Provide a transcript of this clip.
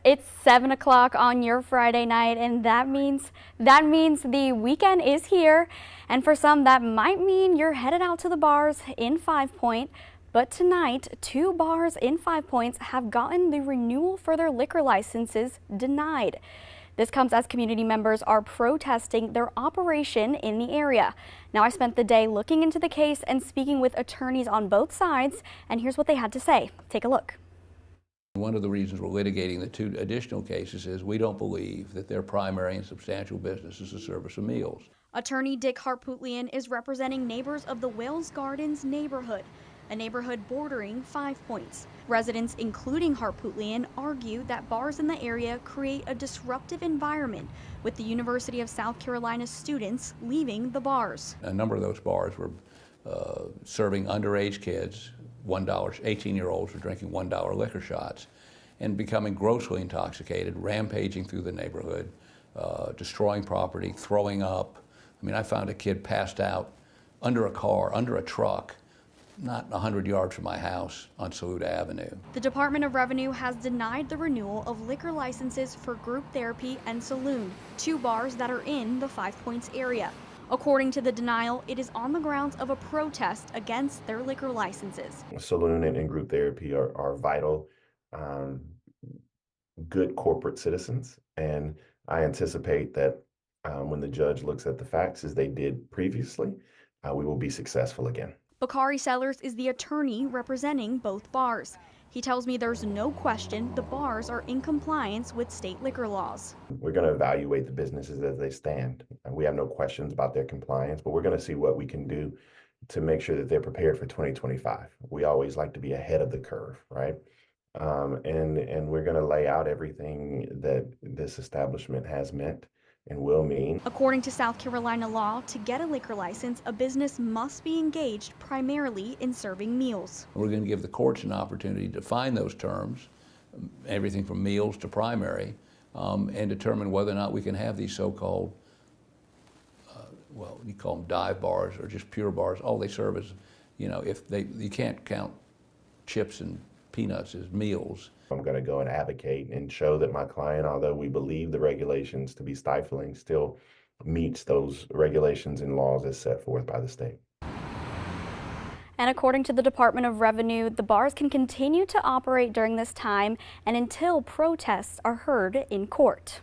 It's 7 o'clock on your Friday night, and that means the weekend is here. And for some, that might mean you're headed out to the bars in Five Point. But tonight, 2 bars in 5 Points have gotten the renewal for their liquor licenses denied. This comes as community members are protesting their operation in the area. Now, I spent the day looking into the case and speaking with attorneys on both sides, and here's what they had to say. Take a look. One of the reasons we're litigating the 2 additional cases is we don't believe that their primary and substantial business is the service of meals. Attorney Dick Harpootlian is representing neighbors of the Wales Gardens neighborhood, a neighborhood bordering 5 Points. Residents, including Harpootlian, argue that bars in the area create a disruptive environment, with the University of South Carolina students leaving the bars. A number of those bars were serving underage kids, $1, 18-year-olds were drinking $1 liquor shots and becoming grossly intoxicated, rampaging through the neighborhood, destroying property, throwing up. I mean, I found a kid passed out under a car, under a truck, not 100 yards from my house on Saluda Avenue. The Department of Revenue has denied the renewal of liquor licenses for Group Therapy and Saloon, 2 bars that are in the 5 Points area. According to the denial, it is on the grounds of a protest against their liquor licenses. Saloon and Group Therapy are vital, good corporate citizens, and I anticipate that when the judge looks at the facts as they did previously, we will be successful again. Bakari Sellers is the attorney representing both bars. He tells me there's no question the bars are in compliance with state liquor laws. We're going to evaluate the businesses as they stand. We have no questions about their compliance, but we're going to see what we can do to make sure that they're prepared for 2025. We always like to be ahead of the curve, right? And we're going to lay out everything that this establishment has meant and will mean. According to South Carolina law, to get a liquor license, a business must be engaged primarily in serving meals. We're going to give the courts an opportunity to define those terms, everything from meals to primary, and determine whether or not we can have these so-called, well, you call them dive bars or just pure bars. All they serve is, you can't count chips and peanuts as meals. I'm going to go and advocate and show that my client, although we believe the regulations to be stifling, still meets those regulations and laws as set forth by the state. And according to the Department of Revenue, the bars can continue to operate during this time and until protests are heard in court.